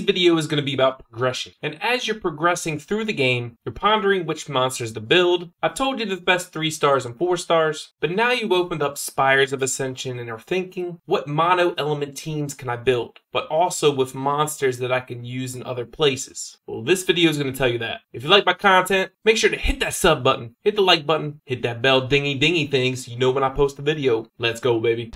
video is going to be about progression. And as you're progressing through the game, you're pondering which monsters to build. I've told you the best 3 stars and 4 stars, but now you've opened up Spires of Ascension and are thinking, what mono element teams can I build? But also with monsters that I can use in other places. Well, this video is going to tell you that. If you like my content, make sure to hit that sub button, hit the like button, hit that bell dingy thing so you know when I post a video. Let's go, baby.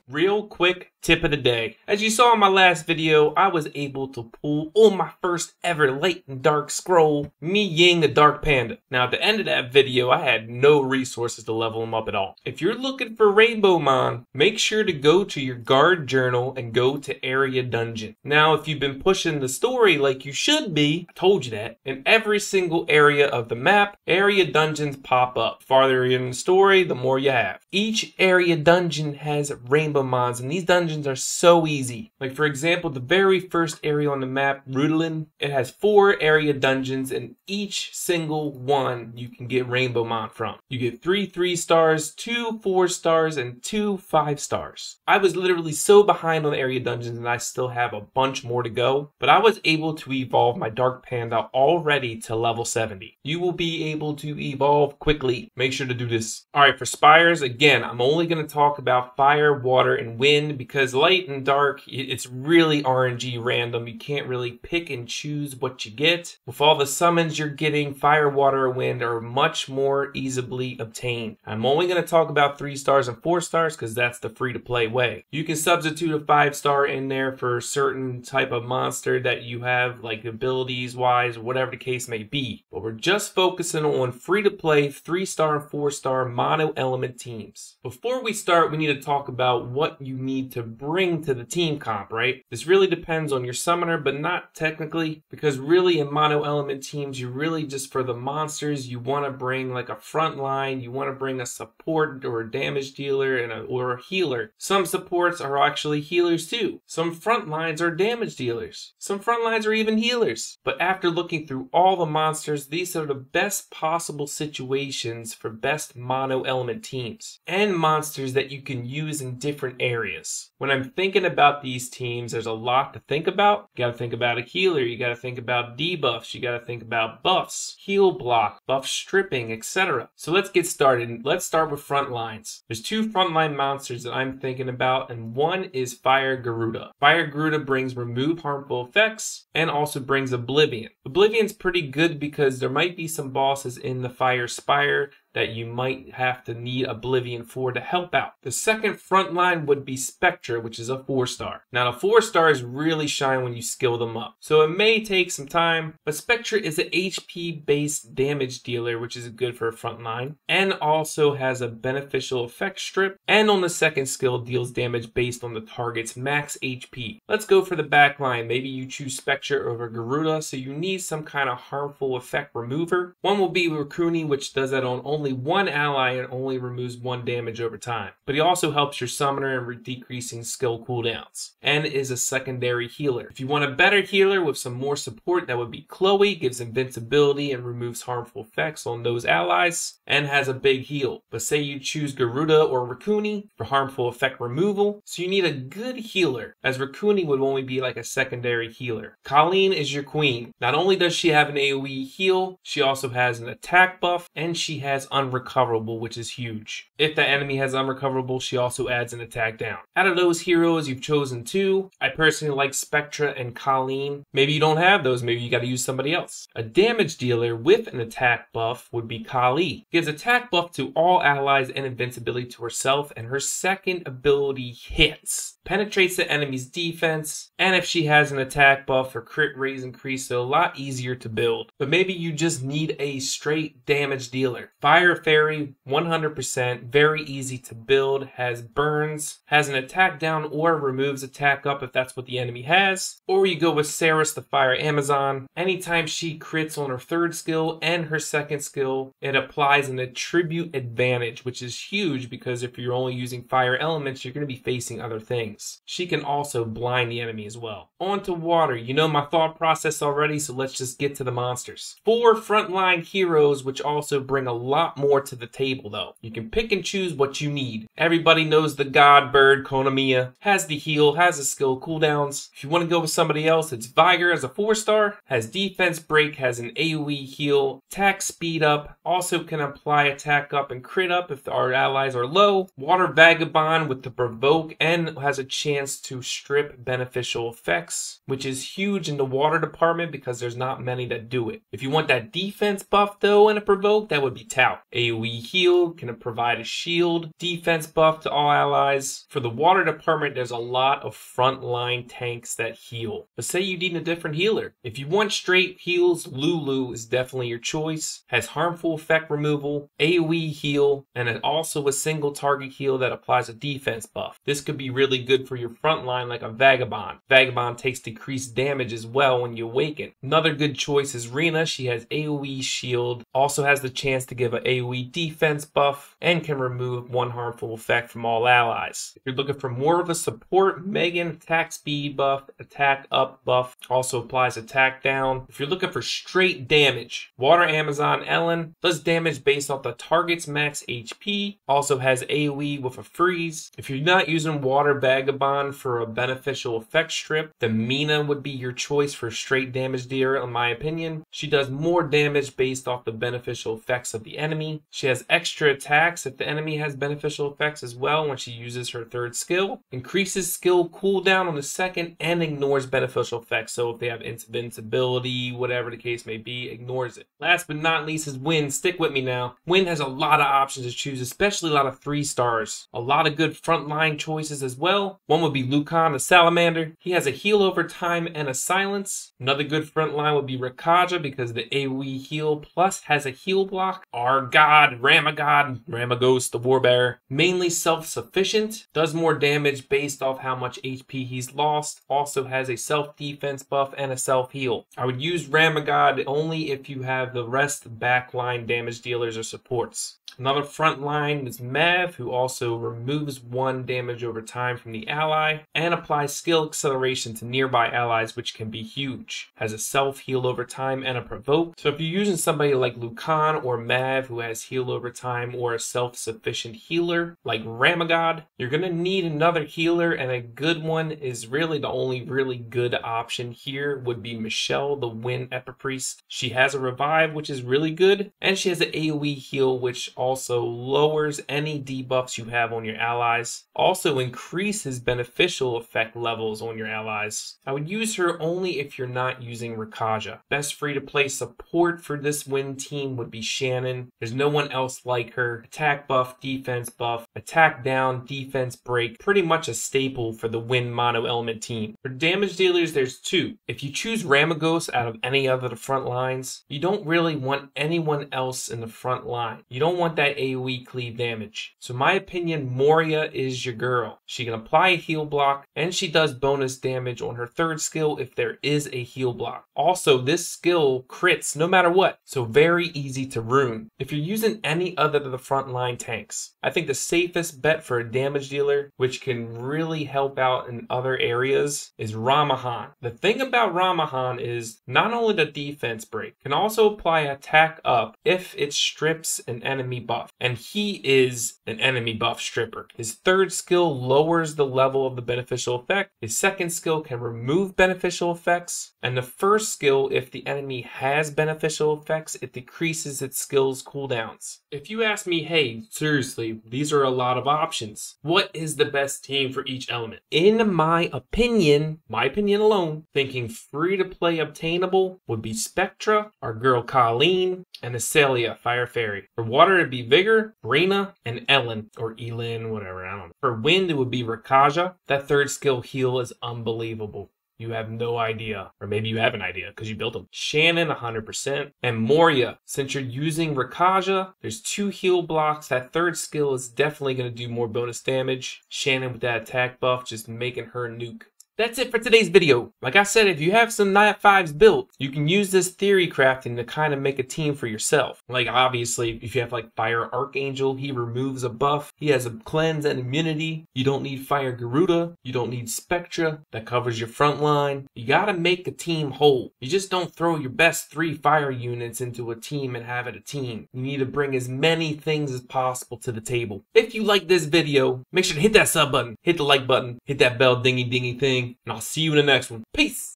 Real quick tip of the day. As you saw in my last video, I was able to pull on my first ever light and dark scroll, me Ying the Dark Panda. Now at the end of that video, I had no resources to level him up at all. If you're looking for Rainbow Mon, make sure to go to your guard journal and go to Area Dungeon. Now if you've been pushing the story like you should be, I told you that, in every single area of the map, area dungeons pop up. The farther you're in the story, the more you have. Each area dungeon has Rainbow Mons, and these dungeons are so easy. Like for example, the very first area on the map, Rudolin, it has 4 area dungeons, and each single one you can get Rainbow Mon from. You get 3 3 stars, 2 4 stars, and 2 5 stars. I was literally so behind on the area dungeons and I still have a bunch more to go, but I was able to evolve my Dark Panda already to level 70. You will be able to evolve quickly. Make sure to do this. Alright, for Spires, again, I'm only going to talk about fire, water, and wind because light and dark, it's really RNG random. You can't really pick and choose what you get. With all the summons you're getting, fire, water, or wind are much more easily obtained. I'm only going to talk about 3 stars and 4 stars because that's the free to play way. You can substitute a 5 star in there for a certain type of monster that you have, like abilities wise, or whatever the case may be. But we're just focusing on free to play 3 star and 4 star mono element teams. Before we start, we need to talk about what you need to bring to the team comp, right? This really depends on your summoner, but not technically, because really in mono element teams, you really just for the monsters, you want to bring like a frontline, you want to bring a support or a damage dealer or a healer. Some supports are actually healers too. Some frontlines are damage dealers. Some frontlines are even healers. But after looking through all the monsters, these are the best possible situations for best mono element teams and monsters that you can use in different areas. When I'm thinking about these teams, there's a lot to think about. You gotta think about a healer, you gotta think about debuffs, you gotta think about buffs, heal block, buff stripping, etc. So let's get started. Let's start with front lines. There's 2 frontline monsters that I'm thinking about, and one is Fire Garuda. Fire Garuda brings remove harmful effects and also brings Oblivion. Oblivion's pretty good because there might be some bosses in the Fire Spire that you might have to need Oblivion for to help out. The second front line would be Spectra, which is a 4 star. Now the 4 stars really shine when you skill them up, so it may take some time, but Spectra is an HP based damage dealer, which is good for a front line, and also has a beneficial effect strip, and on the second skill deals damage based on the target's max HP. Let's go for the back line. Maybe you choose Spectra over Garuda, so you need some kind of harmful effect remover. One will be Raccoon, which does that on only one ally and only removes 1 damage over time. But he also helps your summoner in decreasing skill cooldowns and is a secondary healer. If you want a better healer with some more support, that would be Chloe, gives invincibility and removes harmful effects on those allies and has a big heal. But say you choose Garuda or Raccoon for harmful effect removal, so you need a good healer, as Raccoon would only be like a secondary healer. Colleen is your queen. Not only does she have an AoE heal, she also has an attack buff and she has unrecoverable, which is huge. If the enemy has unrecoverable, she also adds an attack down. Out of those heroes, you've chosen 2. I personally like Spectra and Colleen. Maybe you don't have those, maybe you gotta use somebody else. A damage dealer with an attack buff would be Kali. Gives attack buff to all allies and invincibility to herself, and her second ability hits. Penetrates the enemy's defense, and if she has an attack buff, her crit raise increase, so a lot easier to build. But maybe you just need a straight damage dealer. Fire Fire Fairy, 100%, very easy to build, has burns, has an attack down or removes attack up if that's what the enemy has. Or you go with Cairos, the Fire Amazon. Anytime she crits on her third skill and her second skill, it applies an attribute advantage, which is huge because if you're only using fire elements, you're going to be facing other things. She can also blind the enemy as well. On to water. You know my thought process already, so let's just get to the monsters. 4 frontline heroes, which also bring a lot more to the table though. You can pick and choose what you need. Everybody knows the god bird, Konamiya, has the heal, has the skill cooldowns. If you want to go with somebody else, it's Vigor as a 4-star, has defense break, has an AoE heal, attack speed up, also can apply attack up and crit up if our allies are low. Water Vagabond with the provoke and has a chance to strip beneficial effects, which is huge in the water department because there's not many that do it. If you want that defense buff though and a provoke, that would be Tau. AoE heal, can provide a shield, defense buff to all allies. For the water department, there's a lot of frontline tanks that heal. But say you need a different healer. If you want straight heals, Lulu is definitely your choice. Has harmful effect removal, AoE heal, and also a single target heal that applies a defense buff. This could be really good for your frontline like a Vagabond. Vagabond takes decreased damage as well when you awaken. Another good choice is Rena. She has AoE shield, also has the chance to give an AoE defense buff, and can remove one harmful effect from all allies. If you're looking for more of a support, Megan, attack speed buff, attack up buff, also applies attack down. If you're looking for straight damage, Water Amazon Ellen does damage based off the target's max HP, also has AoE with a freeze. If you're not using Water Vagabond for a beneficial effect strip, the Mina would be your choice for straight damage dealer in my opinion. She does more damage based off the beneficial effects of the enemy. She has extra attacks if the enemy has beneficial effects as well when she uses her third skill. Increases skill cooldown on the second and ignores beneficial effects. So if they have invincibility, whatever the case may be, ignores it. Last but not least is Wind. Stick with me now. Wind has a lot of options to choose, especially a lot of 3-stars. A lot of good frontline choices as well. One would be Lucan the Salamander. He has a heal over time and a silence. Another good frontline would be Rakaja because the AoE heal plus has a heal block. Our god, Ramagos the Warbearer. Mainly self-sufficient. Does more damage based off how much HP he's lost. Also has a self-defense buff and a self-heal. I would use Ramagod only if you have the rest backline damage dealers or supports. Another front line is Mav, who also removes 1 damage over time from the ally and applies skill acceleration to nearby allies, which can be huge. Has a self-heal over time and a provoke. So if you're using somebody like Lucan or Mav who has heal over time or a self-sufficient healer like Ramagod, you're going to need another healer, and a good one is really the only really good option here would be Michelle, the Wind Epipriest. She has a revive, which is really good, and she has an AoE heal, which also lowers any debuffs you have on your allies. Also increases beneficial effect levels on your allies. I would use her only if you're not using Rakaja. Best free-to-play support for this Wind team would be Shannon. There's no one else like her. Attack buff, defense buff, attack down, defense break. Pretty much a staple for the Wind mono element team. For damage dealers, there's 2. If you choose Ramagos out of any other the front lines, you don't really want anyone else in the front line. You don't want that AoE cleave damage. So in my opinion, Moria is your girl. She can apply a heal block, and she does bonus damage on her third skill if there is a heal block. Also, this skill crits no matter what, so very easy to rune. If you're using any other of the frontline tanks, I think the safest bet for a damage dealer, which can really help out in other areas, is Ramahan. The thing about Ramahan is not only the defense break, can also apply attack up if it strips an enemy buff, and he is an enemy buff stripper. His third skill lowers the level of the beneficial effect. His second skill can remove beneficial effects, and the first skill, if the enemy has beneficial effects, it decreases its skill's cooldowns. If you ask me, hey, seriously, these are a lot of options, what is the best team for each element? In my opinion alone, thinking free-to-play obtainable would be Spectra, our girl Colleen, and Acelia, Fire Fairy. For water, it'd be Vigor, Rena, and Ellen, or Elin, whatever, I don't know. For wind, it would be Rakaja. That third skill heal is unbelievable. You have no idea. Or maybe you have an idea because you built them. Shannon, 100%. And Moria, since you're using Rakaja, there's 2 heal blocks. That third skill is definitely going to do more bonus damage. Shannon with that attack buff, just making her nuke. That's it for today's video. Like I said, if you have some Nat 5s built, you can use this theory crafting to kind of make a team for yourself. Like obviously, if you have like Fire Archangel, he removes a buff. He has a cleanse and immunity. You don't need Fire Garuda. You don't need Spectra. That covers your front line. You gotta make a team whole. You just don't throw your best 3 fire units into a team and have it a team. You need to bring as many things as possible to the table. If you like this video, make sure to hit that sub button, hit the like button, hit that bell dingy dingy thing. And I'll see you in the next one. Peace!